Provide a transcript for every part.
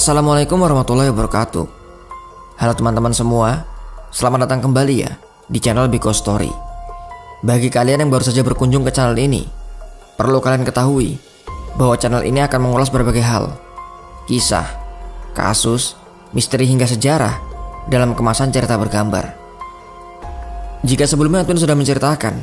Assalamualaikum warahmatullahi wabarakatuh. Halo teman-teman semua, selamat datang kembali ya di channel Biko Story. Bagi kalian yang baru saja berkunjung ke channel ini, perlu kalian ketahui bahwa channel ini akan mengulas berbagai hal, kisah, kasus, misteri hingga sejarah dalam kemasan cerita bergambar. Jika sebelumnya Admin sudah menceritakan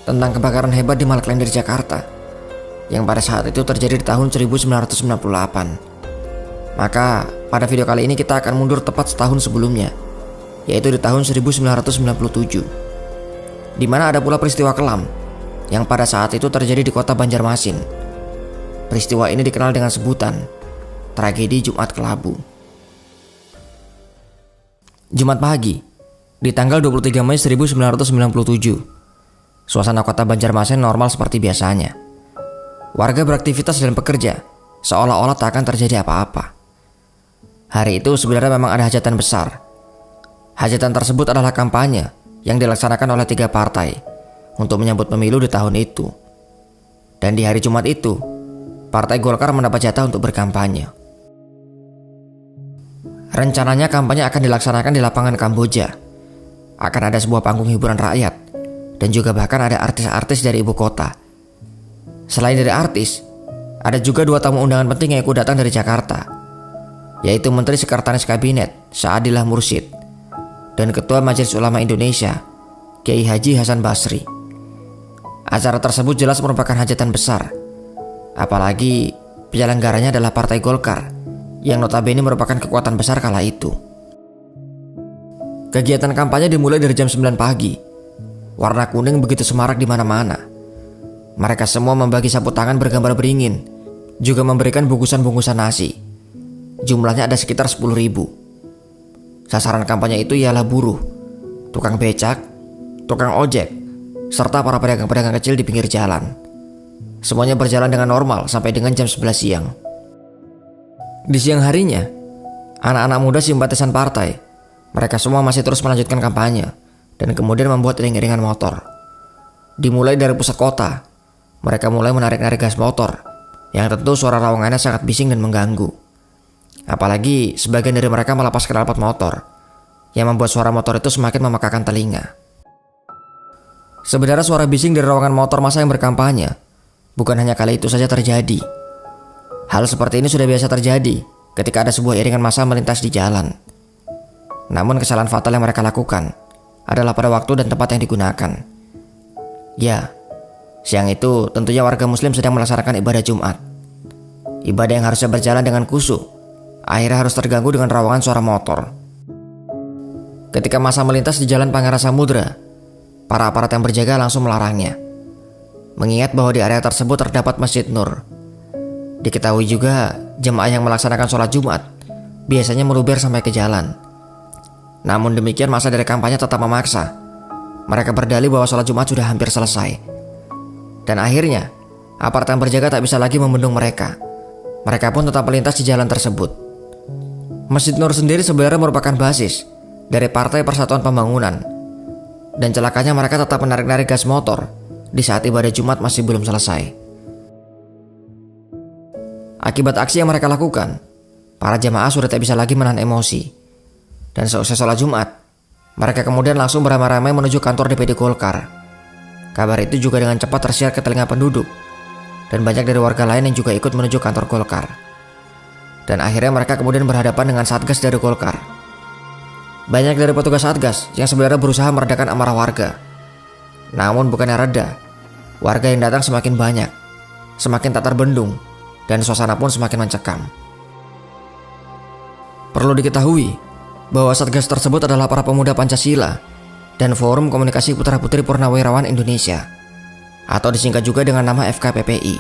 tentang kebakaran hebat di Malklender Jakarta yang pada saat itu terjadi di tahun 1998, maka pada video kali ini kita akan mundur tepat setahun sebelumnya, yaitu di tahun 1997, di mana ada pula peristiwa kelam yang pada saat itu terjadi di kota Banjarmasin. Peristiwa ini dikenal dengan sebutan tragedi Jumat Kelabu. Jumat pagi, di tanggal 23 Mei 1997, suasana kota Banjarmasin normal seperti biasanya. Warga beraktivitas dan bekerja seolah-olah tak akan terjadi apa-apa. Hari itu sebenarnya memang ada hajatan besar. Hajatan tersebut adalah kampanye yang dilaksanakan oleh 3 partai untuk menyambut pemilu di tahun itu. Dan di hari Jumat itu, Partai Golkar mendapat jatah untuk berkampanye. Rencananya kampanye akan dilaksanakan di lapangan Kamboja. Akan ada sebuah panggung hiburan rakyat, dan juga bahkan ada artis-artis dari ibu kota. Selain dari artis, ada juga 2 tamu undangan penting yang ikut datang dari Jakarta, yaitu Menteri Sekretaris Kabinet Saadillah Mursyid dan Ketua Majelis Ulama Indonesia Kiai Haji Hasan Basri. Acara tersebut jelas merupakan hajatan besar, apalagi penyelenggaranya adalah Partai Golkar yang notabene merupakan kekuatan besar kala itu. Kegiatan kampanye dimulai dari jam 9 pagi. Warna kuning begitu semarak di mana-mana. Mereka semua membagi sapu tangan bergambar beringin, juga memberikan bungkusan-bungkusan nasi. Jumlahnya ada sekitar 10.000. Sasaran kampanye itu ialah buruh, tukang becak, tukang ojek, serta para pedagang-pedagang kecil di pinggir jalan. Semuanya berjalan dengan normal sampai dengan jam 11 siang. Di siang harinya, anak-anak muda simpatisan partai, mereka semua masih terus melanjutkan kampanye dan kemudian membuat iring-iringan motor. Dimulai dari pusat kota, mereka mulai menarik-narik gas motor yang tentu suara rawangannya sangat bising dan mengganggu. Apalagi sebagian dari mereka melepas knalpot motor yang membuat suara motor itu semakin memekakan telinga. Sebenarnya suara bising dari rawangan motor massa yang berkampanye bukan hanya kali itu saja terjadi. Hal seperti ini sudah biasa terjadi ketika ada sebuah iringan massa melintas di jalan. Namun kesalahan fatal yang mereka lakukan adalah pada waktu dan tempat yang digunakan. Ya, siang itu tentunya warga muslim sedang melaksanakan ibadah Jumat. Ibadah yang harusnya berjalan dengan khusyuk akhirnya harus terganggu dengan rawangan suara motor. Ketika massa melintas di Jalan Pangeran Samudra, para aparat yang berjaga langsung melarangnya, mengingat bahwa di area tersebut terdapat Masjid Nur. Diketahui juga jemaah yang melaksanakan sholat Jumat biasanya meluber sampai ke jalan. Namun demikian massa dari kampanye tetap memaksa. Mereka berdalih bahwa sholat Jumat sudah hampir selesai. Dan akhirnya aparat yang berjaga tak bisa lagi membendung mereka. Mereka pun tetap melintas di jalan tersebut. Masjid Nur sendiri sebenarnya merupakan basis dari Partai Persatuan Pembangunan. Dan celakanya mereka tetap menarik-narik gas motor di saat ibadah Jumat masih belum selesai. Akibat aksi yang mereka lakukan, para jamaah sudah tak bisa lagi menahan emosi. Dan seusai sholat Jumat, mereka kemudian langsung beramai-ramai menuju kantor DPD Golkar. Kabar itu juga dengan cepat tersiar ke telinga penduduk, dan banyak dari warga lain yang juga ikut menuju kantor Golkar. Dan akhirnya mereka kemudian berhadapan dengan Satgas dari Golkar. Banyak dari petugas Satgas yang sebenarnya berusaha meredakan amarah warga. Namun bukannya reda, warga yang datang semakin banyak, semakin tak terbendung, dan suasana pun semakin mencekam. Perlu diketahui bahwa Satgas tersebut adalah para pemuda Pancasila dan Forum Komunikasi Putra-Putri Purnawirawan Indonesia, atau disingkat juga dengan nama FKPPI.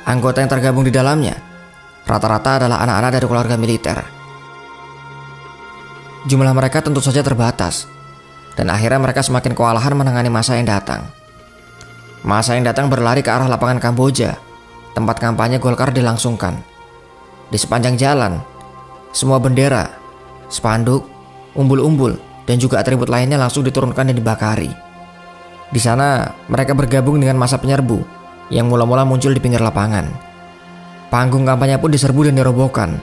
Anggota yang tergabung di dalamnya rata-rata adalah anak-anak dari keluarga militer. Jumlah mereka tentu saja terbatas, dan akhirnya mereka semakin kewalahan menangani massa yang datang. Massa yang datang berlari ke arah lapangan Kamboja, tempat kampanye Golkar dilangsungkan. Di sepanjang jalan, semua bendera, spanduk, umbul-umbul, dan juga atribut lainnya langsung diturunkan dan dibakari. Di sana, mereka bergabung dengan massa penyerbu yang mula-mula muncul di pinggir lapangan. Panggung kampanye pun diserbu dan dirobohkan,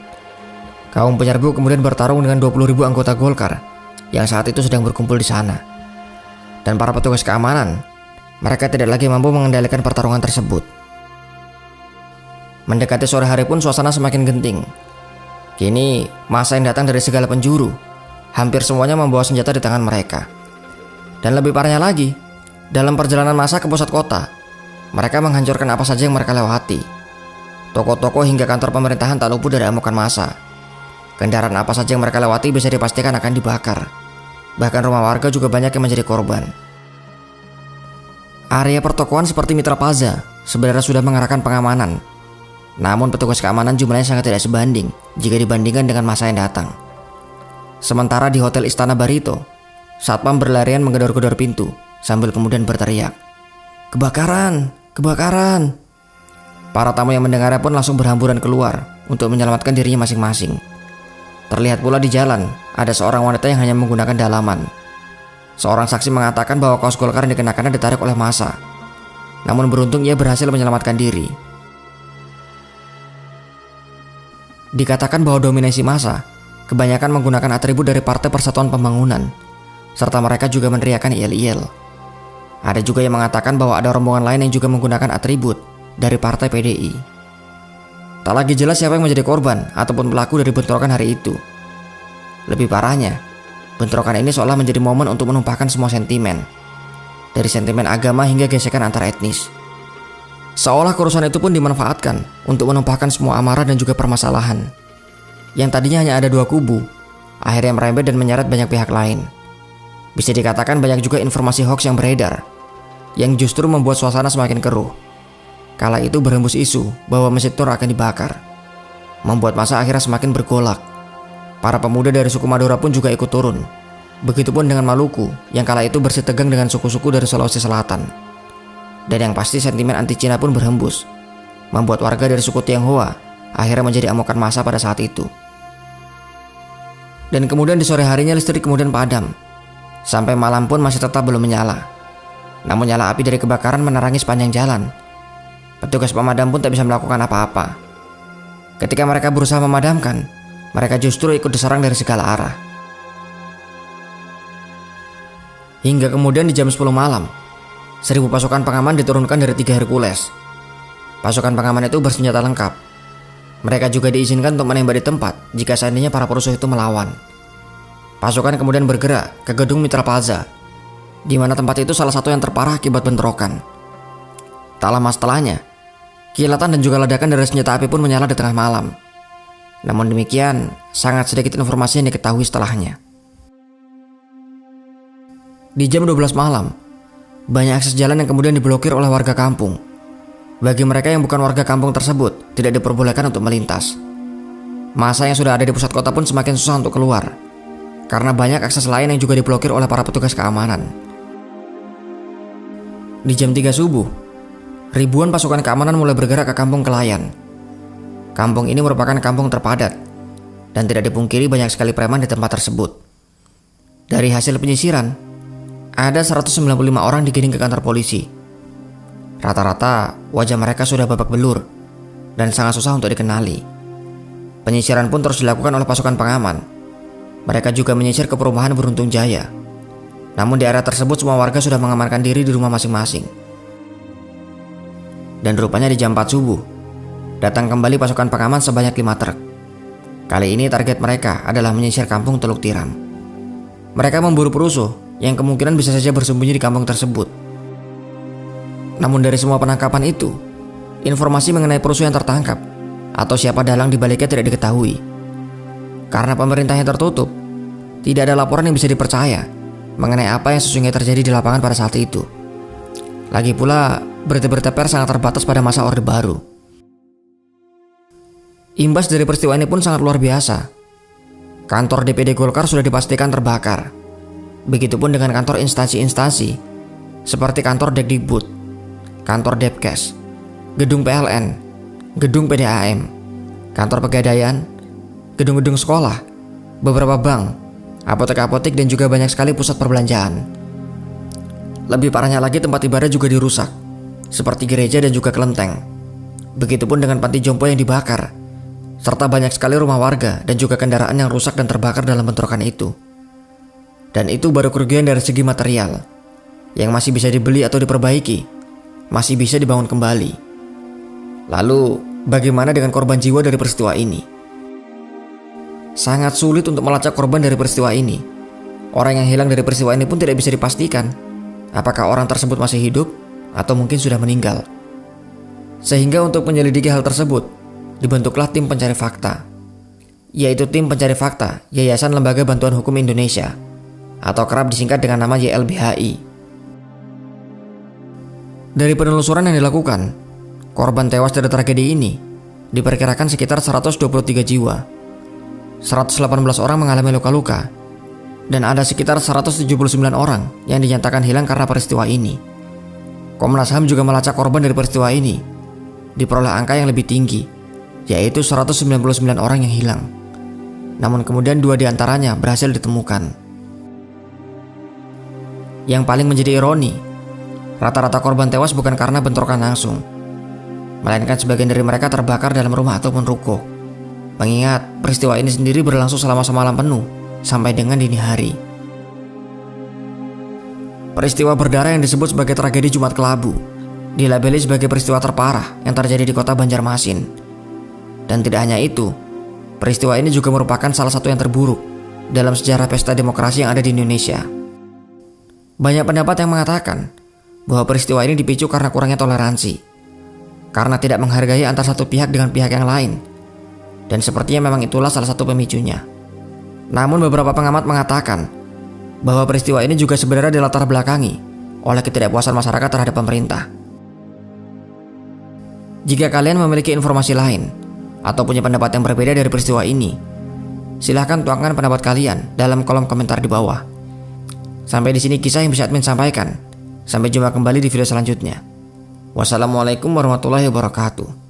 Kaum penyerbu kemudian bertarung dengan 20.000 anggota Golkar yang saat itu sedang berkumpul di sana. Dan para petugas keamanan, mereka tidak lagi mampu mengendalikan pertarungan tersebut. Mendekati sore hari pun suasana semakin genting. Kini massa yang datang dari segala penjuru, hampir semuanya membawa senjata di tangan mereka. Dan lebih parahnya lagi, dalam perjalanan massa ke pusat kota, mereka menghancurkan apa saja yang mereka lewati. Toko-toko hingga kantor pemerintahan tak luput dari amukan massa. Kendaraan apa saja yang mereka lewati bisa dipastikan akan dibakar. Bahkan rumah warga juga banyak yang menjadi korban. Area pertokoan seperti Mitra Plaza sebenarnya sudah mengerahkan pengamanan. Namun petugas keamanan jumlahnya sangat tidak sebanding jika dibandingkan dengan massa yang datang. Sementara di Hotel Istana Barito, satpam berlarian menggedor-gedor pintu sambil kemudian berteriak, "Kebakaran! Kebakaran!" Para tamu yang mendengarnya pun langsung berhamburan keluar untuk menyelamatkan dirinya masing-masing. Terlihat pula di jalan ada seorang wanita yang hanya menggunakan dalaman. Seorang saksi mengatakan bahwa kaos Golkar yang dikenakannya ditarik oleh massa. Namun beruntung ia berhasil menyelamatkan diri. Dikatakan bahwa dominasi massa kebanyakan menggunakan atribut dari Partai Persatuan Pembangunan, serta mereka juga meneriakan yel-yel. Ada juga yang mengatakan bahwa ada rombongan lain yang juga menggunakan atribut dari Partai PDI. Tak lagi jelas siapa yang menjadi korban ataupun pelaku dari bentrokan hari itu. Lebih parahnya, bentrokan ini seolah menjadi momen untuk menumpahkan semua sentimen, dari sentimen agama hingga gesekan antar etnis. Seolah kerusuhan itu pun dimanfaatkan untuk menumpahkan semua amarah dan juga permasalahan. Yang tadinya hanya ada dua kubu, akhirnya merembet dan menyeret banyak pihak lain. Bisa dikatakan banyak juga informasi hoax yang beredar, yang justru membuat suasana semakin keruh. Kala itu berhembus isu bahwa Masjid Nur akan dibakar, membuat massa akhirnya semakin bergolak. Para pemuda dari suku Madura pun juga ikut turun. Begitupun dengan Maluku yang kala itu bersitegang dengan suku-suku dari Sulawesi Selatan. Dan yang pasti sentimen anti Cina pun berhembus, membuat warga dari suku Tionghoa akhirnya menjadi amukan massa pada saat itu. Dan kemudian di sore harinya listrik kemudian padam. Sampai malam pun masih tetap belum menyala. Namun nyala api dari kebakaran menerangi sepanjang jalan. Petugas pemadam pun tak bisa melakukan apa-apa. Ketika mereka berusaha memadamkan, mereka justru ikut diserang dari segala arah. Hingga kemudian di jam 10 malam, 1.000 pasukan pengaman diturunkan dari 3 Hercules. Pasukan pengaman itu bersenjata lengkap. Mereka juga diizinkan untuk menembak di tempat jika seandainya para perusuh itu melawan. Pasukan kemudian bergerak ke gedung Mitra Plaza, di mana tempat itu salah satu yang terparah akibat bentrokan. Tak lama setelahnya, kilatan dan juga ledakan dari senjata api pun menyala di tengah malam. Namun demikian, sangat sedikit informasi yang diketahui setelahnya. Di jam 12 malam, banyak akses jalan yang kemudian diblokir oleh warga kampung. Bagi mereka yang bukan warga kampung tersebut, tidak diperbolehkan untuk melintas. Massa yang sudah ada di pusat kota pun semakin susah untuk keluar, karena banyak akses lain yang juga diblokir oleh para petugas keamanan. Di jam 3 subuh, ribuan pasukan keamanan mulai bergerak ke kampung Kelayan. Kampung ini merupakan kampung terpadat, dan tidak dipungkiri banyak sekali preman di tempat tersebut. Dari hasil penyisiran, ada 195 orang digiring ke kantor polisi. Rata-rata wajah mereka sudah babak belur dan sangat susah untuk dikenali. Penyisiran pun terus dilakukan oleh pasukan pengaman. Mereka juga menyisir ke perumahan Beruntung Jaya. Namun di area tersebut semua warga sudah mengamankan diri di rumah masing-masing. Dan rupanya di jam 4 subuh, datang kembali pasukan pengaman sebanyak 5 truk. Kali ini target mereka adalah menyisir kampung Teluk Tiram. Mereka memburu perusuh yang kemungkinan bisa saja bersembunyi di kampung tersebut. Namun dari semua penangkapan itu, informasi mengenai perusuh yang tertangkap atau siapa dalang di baliknya tidak diketahui. Karena pemerintahnya tertutup, tidak ada laporan yang bisa dipercaya mengenai apa yang sesungguhnya terjadi di lapangan pada saat itu. Lagi pula, berita-berita pers sangat terbatas pada masa Orde Baru. Imbas dari peristiwa ini pun sangat luar biasa. Kantor DPD Golkar sudah dipastikan terbakar. Begitupun dengan kantor instansi-instansi seperti kantor Dekdikbud, kantor Depkes, gedung PLN, gedung PDAM, kantor Pegadaian, gedung-gedung sekolah, beberapa bank, apotek-apotek dan juga banyak sekali pusat perbelanjaan. Lebih parahnya lagi tempat ibadah juga dirusak, seperti gereja dan juga kelenteng. Begitupun dengan panti jompo yang dibakar, serta banyak sekali rumah warga dan juga kendaraan yang rusak dan terbakar dalam bentrokan itu. Dan itu baru kerugian dari segi material, yang masih bisa dibeli atau diperbaiki, masih bisa dibangun kembali. Lalu, bagaimana dengan korban jiwa dari peristiwa ini? Sangat sulit untuk melacak korban dari peristiwa ini. Orang yang hilang dari peristiwa ini pun tidak bisa dipastikan apakah orang tersebut masih hidup atau mungkin sudah meninggal. Sehingga untuk menyelidiki hal tersebut, dibentuklah tim pencari fakta, yaitu Tim Pencari Fakta Yayasan Lembaga Bantuan Hukum Indonesia, atau kerap disingkat dengan nama YLBHI. Dari penelusuran yang dilakukan, korban tewas dari tragedi ini diperkirakan sekitar 123 jiwa. 118 orang mengalami luka-luka, dan ada sekitar 179 orang yang dinyatakan hilang karena peristiwa ini. Komnas HAM juga melacak korban dari peristiwa ini, diperoleh angka yang lebih tinggi, yaitu 199 orang yang hilang. Namun kemudian 2 diantaranya berhasil ditemukan. Yang paling menjadi ironi, rata-rata korban tewas bukan karena bentrokan langsung, melainkan sebagian dari mereka terbakar dalam rumah ataupun ruko. Mengingat peristiwa ini sendiri berlangsung selama semalam penuh sampai dengan dini hari. Peristiwa berdarah yang disebut sebagai tragedi Jumat Kelabu dilabeli sebagai peristiwa terparah yang terjadi di kota Banjarmasin. Dan tidak hanya itu, peristiwa ini juga merupakan salah satu yang terburuk dalam sejarah pesta demokrasi yang ada di Indonesia. Banyak pendapat yang mengatakan bahwa peristiwa ini dipicu karena kurangnya toleransi, karena tidak menghargai antara satu pihak dengan pihak yang lain, dan sepertinya memang itulah salah satu pemicunya. Namun beberapa pengamat mengatakan bahwa peristiwa ini juga sebenarnya dilatar belakangi oleh ketidakpuasan masyarakat terhadap pemerintah. Jika kalian memiliki informasi lain atau punya pendapat yang berbeda dari peristiwa ini, silahkan tuangkan pendapat kalian dalam kolom komentar di bawah. Sampai di sini kisah yang bisa admin sampaikan. Sampai jumpa kembali di video selanjutnya. Wassalamualaikum warahmatullahi wabarakatuh.